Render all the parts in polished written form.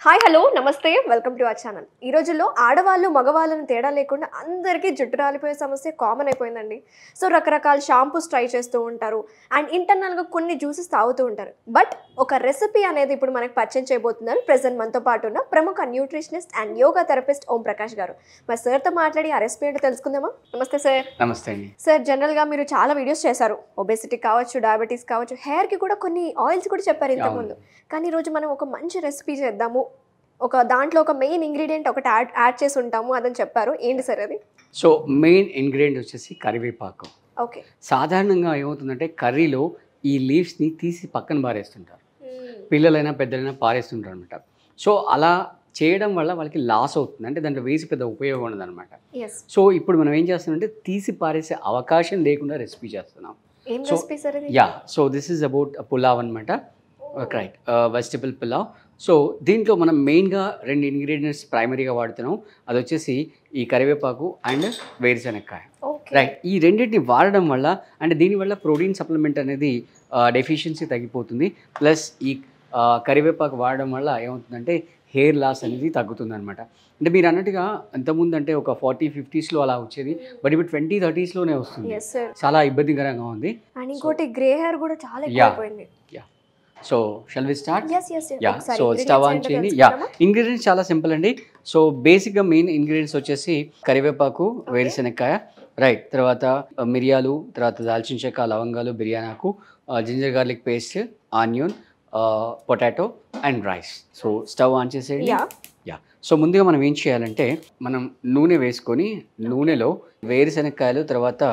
Hi hello నమస్తే welcome to our channel. ఈ రోజుల్లో ఆడవాళ్ళు మగవాళ్ళని తేడా లేకుండా అందరికీ జుట్టు రాలిపోయే సమస్య కామన్ అయిపోయిందండి. సో రకరకాల షాంపూస్ ట్రై చేస్తూ ఉంటారు అండ్ ఇంటర్నల్గా కొన్ని జ్యూసెస్ తాగుతూ ఉంటారు. బట్ ఒక రెసిపీ అనేది ఇప్పుడు మనకు పరిచయం చేయబోతున్నారు ప్రెసెంట్ మనతో పాటు ఉన్న ప్రముఖ nutritionist and yoga therapist Om Prakash గారు. మరి సార్తో మాట్లాడి ఆ రెసిపీ ఏంటో తెలుసుకుందామా? నమస్తే సార్. నమస్తే అండి సార్, జనరల్గా మీరు చాలా వీడియోస్ చేశారు, ఒబేసిటీ కావచ్చు, డయాబెటీస్ కావచ్చు, హెయిర్కి కూడా కొన్ని ఆయిల్స్ కూడా చెప్పారు ఇంతకుముందు. కానీ ఈరోజు మనం ఒక మంచి రెసిపీ చేద్దాము, ఒక దాంట్లో ఒక మెయిన్ ఇంగ్రీడియంట్ ఒకటి యాడ్ చేసి ఉంటాము అదని చెప్పారు. ఏంటి సార్ అది? సో మెయిన్ ఇంగ్రీడియంట్ వచ్చేసి కరివేపాకు. ఓకే. సాధారణంగా ఏమవుతుందంటే కర్రీలో ఈ లీవ్స్ని తీసి పక్కన పారేస్తుంటారు, పిల్లలైనా పెద్దలైనా పారేస్తుంటారు అనమాట. సో అలా చేయడం వల్ల వాళ్ళకి లాస్ అవుతుంది, అంటే దాంట్లో వేసి పెద్ద ఉపయోగం ఉండదు అనమాట. సో ఇప్పుడు మనం ఏం చేస్తున్నామంటే తీసి పారేసే అవకాశం లేకుండా రెసిపీ చేస్తున్నాం. So this is about pulao అనమాట. Right, vegetable pulao. సో దీంట్లో మనం మెయిన్గా రెండు ఇంగ్రీడియంట్స్ ప్రైమరీగా వాడుతున్నాం. అది వచ్చేసి ఈ కరివేపాకు అండ్ వేరుశనక్కాయ. రైట్, ఈ రెండింటిని వాడడం వల్ల అంటే దీనివల్ల ప్రోటీన్ సప్లిమెంట్ అనేది డెఫిషియన్సీ తగ్గిపోతుంది. ప్లస్ ఈ కరివేపాకు వాడడం వల్ల ఏమవుతుందంటే హెయిర్ లాస్ అనేది తగ్గుతుంది అనమాట. అంటే మీరు అన్నట్టుగా ఇంతకుముందు అంటే ఒక 40-50s అలా వచ్చేది, బట్ ఇప్పుడు 20-30s వస్తుంది. చాలా ఇబ్బందికరంగా ఉంది. ఇంకోటి గ్రే హెయిర్ కూడా చాలా ఎక్కువైపోయింది. So shall we start? So stove on చేయండి. ఇంగ్రీడియంట్స్ చాలా సింపుల్ అండి. సో బేసిక్గా మెయిన్ ఇంగ్రీడియంట్స్ వచ్చేసి కరివేపాకు, వేరుశనక్కాయ, రైట్, తర్వాత మిరియాలు, తర్వాత దాల్చిన చెక్క, లవంగాలు, బిర్యానీ ఆకు, ginger garlic paste, onion, potato and rice. So stove on చేసేయండి. సో ముందుగా మనం ఏం చేయాలంటే మనం నూనె వేసుకొని నూనెలో వేరుశనక్కాయలు తర్వాత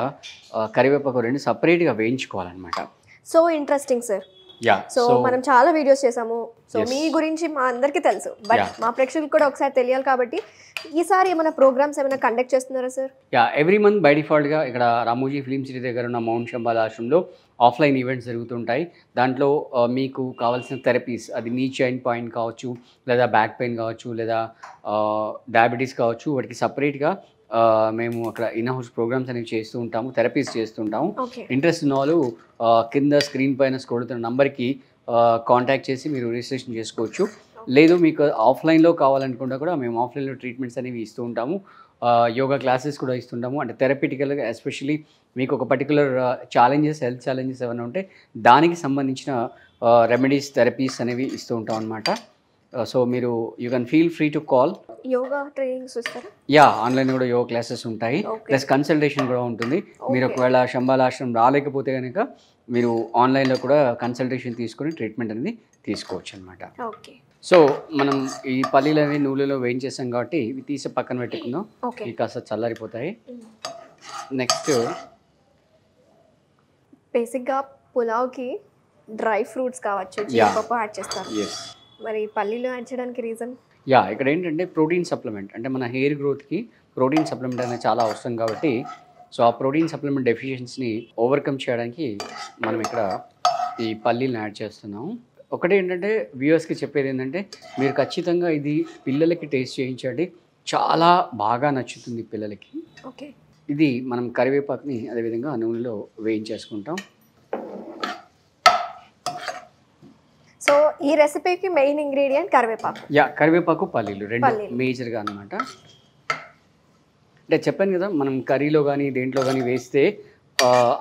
కరివేపాకు రెండు సపరేట్గా వేయించుకోవాలన్నమాట. So interesting sir. సో మనం చాలా వీడియోస్ చేసాము, సో మీ గురించి మా అందరికీ తెలుసు, బట్ మా ప్రేక్షకులకు కూడా ఒకసారి తెలియాలి కాబట్టి ఈసారి ఏమైనా ప్రోగ్రామ్స్ ఏమైనా కండక్ట్ చేస్తున్నారా సార్? ఎవ్రీ మంత్ బై డిఫాల్ట్గా ఇక్కడ రామోజీ ఫిలిం సిటీ దగ్గర ఉన్న మౌంట్ శంబాల ఆశ్రమంలో ఆఫ్లైన్ ఈవెంట్స్ జరుగుతుంటాయి. దాంట్లో మీకు కావాల్సిన థెరపీస్, అది నీ జాయింట్ పాయింట్ కావచ్చు, లేదా బ్యాక్ పెయిన్ కావచ్చు, లేదా డయాబెటీస్ కావచ్చు, వాటికి సపరేట్గా మేము అక్కడ ఇన్ హౌస్ ప్రోగ్రామ్స్ అనేవి చేస్తూ ఉంటాము, థెరపీస్ చేస్తుంటాము. ఇంట్రెస్ట్ ఉన్న వాళ్ళు కింద స్క్రీన్ పైన స్క్రోల్ అవుతున్న నంబర్కి కాంటాక్ట్ చేసి మీరు రిజిస్ట్రేషన్ చేసుకోవచ్చు. లేదు మీకు ఆఫ్లైన్లో కావాలనుకుంటే కూడా మేము ఆఫ్లైన్లో ట్రీట్మెంట్స్ అనేవి ఇస్తూ ఉంటాము, యోగా క్లాసెస్ కూడా ఇస్తుంటాము. అంటే థెరపిటికల్గా ఎస్పెషల్లీ మీకు ఒక పర్టికులర్ ఛాలెంజెస్, హెల్త్ ఛాలెంజెస్ ఏమైనా ఉంటే దానికి సంబంధించిన రెమెడీస్, థెరపీస్ అనేవి ఇస్తూ ఉంటాం అనమాట. సో మీరు you can feel free to call. Yoga trainings ఇస్తారా? ఆన్లైన్ కూడా యోగా క్లాసెస్ ఉంటాయి, ప్లస్ కన్సల్టేషన్ కూడా ఉంటుంది. మీరు ఒకవేళ శంబాల ఆశ్రమం రాలేకపోతే కనుక మీరు ఆన్లైన్లో కూడా కన్సల్టేషన్ తీసుకొని ట్రీట్మెంట్ అనేది తీసుకోవచ్చు అనమాట. సో మనం ఈ పల్లీలు అనేవి నూనెలో వేయించేసాం కాబట్టి ఇవి తీసి పక్కన పెట్టుకుందాం, ఇవి కాస్త చల్లారిపోతాయి. నెక్స్ట్ బేసిక్గా పులావ్కి డ్రై ఫ్రూట్స్ కావచ్చు, జీడిపప్పు యాడ్ చేస్తారు, మరి పల్లీలు యాడ్ చేయడానికి రీజన్? ఇక్కడ ఏంటంటే ప్రోటీన్ సప్లిమెంట్, అంటే మన హెయిర్ గ్రోత్కి ప్రోటీన్ సప్లిమెంట్ అనేది చాలా అవసరం కాబట్టి సో ఆ ప్రోటీన్ సప్లిమెంట్ డెఫిషియన్సీని ఓవర్కమ్ చేయడానికి మనం ఇక్కడ ఈ పల్లీలను యాడ్ చేస్తున్నాము. ఒకటి ఏంటంటే వ్యూవర్స్కి చెప్పేది ఏంటంటే మీరు ఖచ్చితంగా ఇది పిల్లలకి టేస్ట్ చేయించండి, చాలా బాగా నచ్చుతుంది పిల్లలకి. ఓకే. ఇది మనం కరివేపాకుని అదేవిధంగా నూనెలో వేయించేసుకుంటాం. సో ఈ రెసిపీకి మెయిన్ ఇంగ్రీడియంట్ కరివేపాకు. కరివేపాకు, పల్లీలు రెండు మేజర్గా అనమాట. అంటే చెప్పాను కదా, మనం కర్రీలో కానీ దేంట్లో కానీ వేస్తే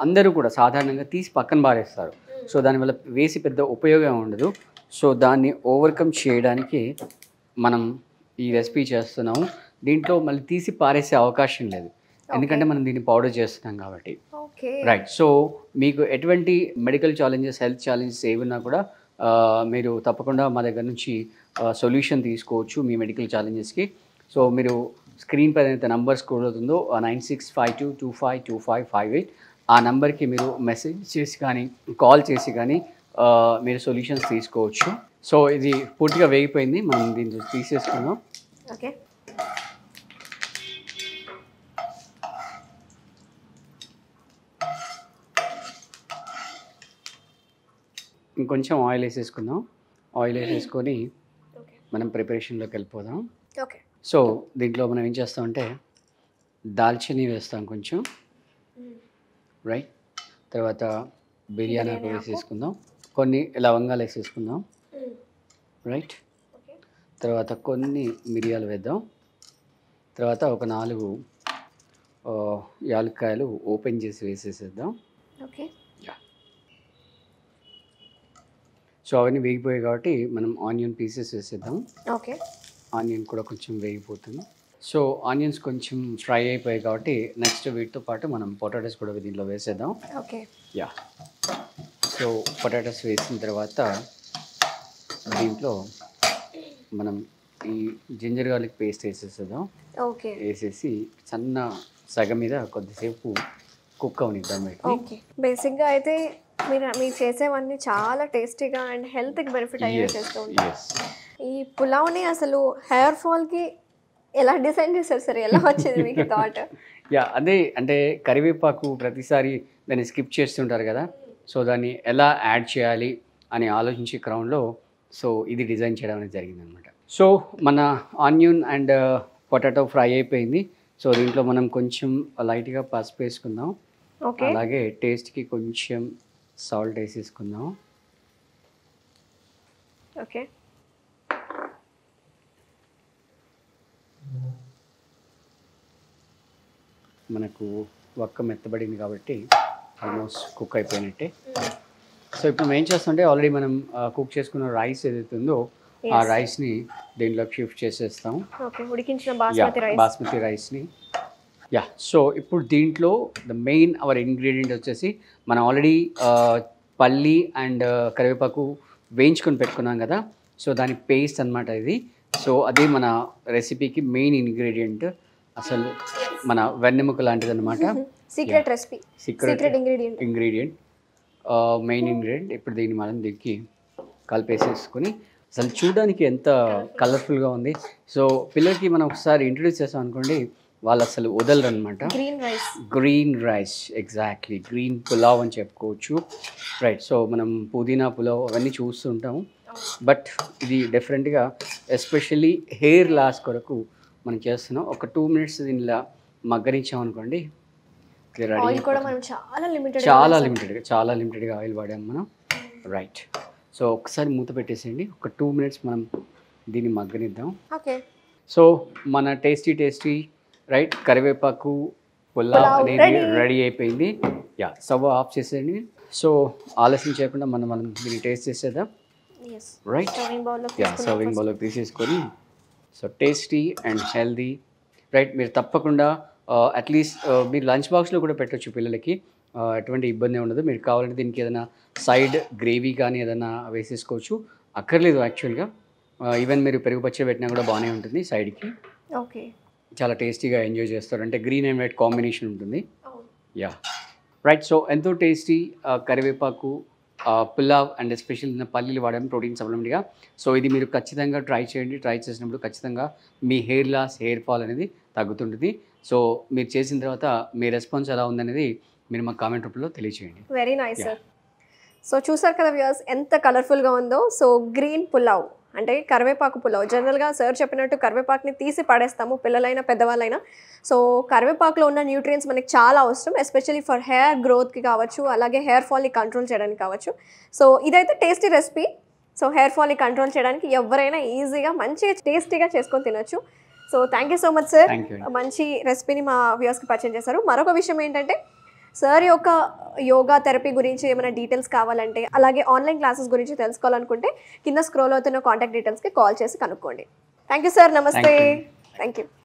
అందరూ కూడా సాధారణంగా తీసి పక్కన పారేస్తారు. సో దానివల్ల వేసి పెద్ద ఉపయోగం ఉండదు. సో దాన్ని ఓవర్కమ్ చేయడానికి మనం ఈ రెసిపీ చేస్తున్నాము. దీంట్లో మళ్ళీ తీసి పారేసే అవకాశం లేదు, ఎందుకంటే మనం దీన్ని పౌడర్ చేస్తున్నాం కాబట్టి. రైట్, సో మీకు ఎటువంటి మెడికల్ ఛాలెంజెస్, హెల్త్ ఛాలెంజెస్ ఏమన్నా కూడా మీరు తప్పకుండా మా దగ్గర నుంచి సొల్యూషన్ తీసుకోవచ్చు మీ మెడికల్ ఛాలెంజెస్కి. సో మీరు స్క్రీన్ పైన అయితే నంబర్ స్క్రోల్ అవుతుందో 9652252558 ఆ నెంబర్కి మీరు మెసేజ్ చేసి కానీ కాల్ చేసి కానీ మీరు సొల్యూషన్స్ తీసుకోవచ్చు. సో ఇది పూర్తిగా వేగిపోయింది, మనం దీన్ని తీసేసుకుందాం. ఓకే. ఇంకొంచెం ఆయిల్ వేసేసుకుందాం. ఆయిల్ వేసేసుకొని మనం ప్రిపరేషన్లోకి వెళ్ళిపోదాం. ఓకే. సో దీంట్లో మనం ఏం చేస్తామంటే దాల్చిని వేస్తాం కొంచెం, రైట్, తర్వాత బిర్యానీ ఆకు వేసేసుకుందాం, కొన్ని లవంగాలు వేసేసుకుందాం, రైట్, తర్వాత కొన్ని మిరియాలు వేద్దాం. తర్వాత ఒక 4 యాలక్కాయలు ఓపెన్ చేసి వేసేసేద్దాం. ఓకే. సో అవన్నీ వేగిపోయాయి కాబట్టి మనం ఆనియన్ పీసెస్ వేసేద్దాం. ఓకే. ఆనియన్ కూడా కొంచెం వేగిపోతుంది. సో ఆనియన్స్ కొంచెం ఫ్రై అయిపోయాయి కాబట్టి నెక్స్ట్ వీటితో పాటు మనం పొటాటోస్ కూడా దీంట్లో వేసేద్దాం. ఓకే. యా. సో పొటాటోస్ వేసిన తర్వాత దీంట్లో మనం ఈ జింజర్ గార్లిక్ పేస్ట్ వేసేసేద్దాం. ఓకే. వేసేసి సన్న సగం మీద కొద్దిసేపు కుక్ అవనిద్దాం. ఓకే. బేసిక్గా అయితే మీరు చేసేవన్నీ చాలా టేస్టీగా అండ్ హెల్త్కి బెనిఫిట్ అయ్యే చేస్తూ ఉంటారు. ఈ పులావ్ని అసలు హెయిర్ ఫాల్కి ఎలా డిజైన్ చేశారు సార్? ఎలా వచ్చింది మీకు థాట్? యా, అదే అంటే కరివేపాకు ప్రతిసారి దాన్ని స్కిప్ చేస్తుంటారు కదా, సో దాన్ని ఎలా యాడ్ చేయాలి అని ఆలోచించే క్రౌన్లో సో ఇది డిజైన్ చేయడం అనేది జరిగింది అనమాట. సో మన ఆనియన్ అండ్ పొటాటో ఫ్రై అయిపోయింది. సో దీంట్లో మనం కొంచెం లైట్గా పసుపు వేసుకుందాం. ఓకే. అలాగే టేస్ట్కి కొంచెం సాల్ట్ వేసేసుకుందాం. ఓకే. మనకు వక్క మెత్తబడింది కాబట్టి ఆల్మోస్ట్ కుక్ అయిపోయినట్టే. సో ఇప్పుడు మనం ఏం చేస్తుంటే ఆల్రెడీ మనం కుక్ చేసుకున్న రైస్ ఏదైతే ఉందో ఆ రైస్ని దీంట్లోకి షిఫ్ట్ చేసేస్తాం. ఓకే. ఉడికించిన బాస్మతి రైస్. బాస్మతి రైస్ని. యా. సో ఇప్పుడు దీంట్లో ద మెయిన్ అవర్ ఇంగ్రీడియంట్ వచ్చేసి మనం ఆల్రెడీ పల్లి అండ్ కరివేపాకు వేయించుకొని పెట్టుకున్నాం కదా, సో దాని పేస్ట్ అన్నమాట ఇది. సో అదే మన రెసిపీకి మెయిన్ ఇంగ్రీడియంట్, అసలు మన వెన్నెముక లాంటిది అనమాట. Secret recipe, secret ingredient, main ingredient. ఇప్పుడు దీన్ని మనం దీనికి కలిపేసేసుకొని అసలు చూడడానికి ఎంత కలర్ఫుల్గా ఉంది. సో పిల్లలకి మనం ఒకసారి ఇంట్రడ్యూస్ చేస్తాం అనుకోండి, వాళ్ళు అసలు వదలరు అనమాట. Green rice, exactly green pulao అని చెప్పుకోవచ్చు. రైట్. సో మనం పుదీనా పులావ్ అవన్నీ చూస్తుంటాము, బట్ ఇది డిఫరెంట్గా ఎస్పెషల్లీ హెయిర్ లాస్ కొరకు మనం చేస్తున్నాం. ఒక 2 minutes దీనిలా మగ్గరించాం అనుకోండి, చాలా లిమిటెడ్గా ఆయిల్ వాడాము మనం. రైట్. సో ఒకసారి మూత పెట్టేసేయండి, ఒక 2 minutes మనం దీన్ని మగ్గనిద్దాం. ఓకే. సో మన టేస్టీ రైట్ కరివేపాకు పులావ్ అనేది రెడీ అయిపోయింది. యా, స్టవ్ ఆఫ్ చేసేయండి. సో ఆలస్యం చేయకుండా మనం దీన్ని టేస్ట్ చేసేద్దాం. రైట్. యా, సర్వింగ్ బౌల్లోకి తీసేసుకొని so tasty and healthy. Right. మీరు తప్పకుండా అట్లీస్ట్ మీరు లంచ్ బాక్స్లో కూడా పెట్టచ్చు పిల్లలకి, ఎటువంటి ఇబ్బంది ఉండదు. మీరు కావాలంటే దీనికి ఏదైనా సైడ్ గ్రేవీ కానీ ఏదైనా వేసేసుకోవచ్చు, అక్కర్లేదు యాక్చువల్గా. ఈవెన్ మీరు పెరుగు పచ్చడి పెట్టినా కూడా బాగానే ఉంటుంది సైడ్కి. ఓకే. చాలా టేస్టీగా ఎంజాయ్ చేస్తారు, అంటే గ్రీన్ అండ్ వైట్ కాంబినేషన్ ఉంటుంది. యా. రైట్. సో ఎంతో టేస్టీ కరివేపాకు పులావ్ అండ్ ఎస్పెషల్లీ పల్లీలు వాడడం ప్రోటీన్ సప్లిమెంట్గా. సో ఇది మీరు ఖచ్చితంగా ట్రై చేయండి. ట్రై చేసినప్పుడు ఖచ్చితంగా మీ హెయిర్ లాస్, హెయిర్ ఫాల్ అనేది తగ్గుతుంటుంది. సో మీరు చేసిన తర్వాత మీ రెస్పాన్స్ ఎలా ఉందనేది మీరు మా కామెంట్ రూపంలో తెలియచేయండి. Very nice sir. సో చూసారు కదా వ్యూయర్స్, ఎంత కలర్ఫుల్గా ఉందో. సో గ్రీన్ పులావ్ అంటే కరివేపాకు పులావ్. జనరల్గా సార్ చెప్పినట్టు కరివేపాకుని తీసి పడేస్తాము, పిల్లలైనా పెద్దవాళ్ళైనా. సో కరివేపాకులో ఉన్న న్యూట్రియంట్స్ మనకి చాలా అవసరం, ఎస్పెషల్లీ ఫర్ హెయిర్ గ్రోత్కి కావచ్చు, అలాగే హెయిర్ ఫాల్ని కంట్రోల్ చేయడానికి కావచ్చు. సో ఇదైతే టేస్టీ రెసిపీ. సో హెయిర్ ఫాల్ని కంట్రోల్ చేయడానికి ఎవరైనా ఈజీగా మంచిగా టేస్టీగా చేసుకొని తినొచ్చు. So thank you so much sir, మంచి రెసిపీని మా వ్యూయర్స్కి పరిచయం చేశారు. మరొక విషయం ఏంటంటే, సార్ యొక్క యోగా థెరపీ గురించి ఏమైనా డీటెయిల్స్ కావాలంటే, అలాగే ఆన్లైన్ క్లాసెస్ గురించి తెలుసుకోవాలనుకుంటే కింద స్క్రోల్ అవుతున్న కాంటాక్ట్ డీటెయిల్స్కి కాల్ చేసి కనుక్కోండి. Thank you sir. నమస్తే. Thank you.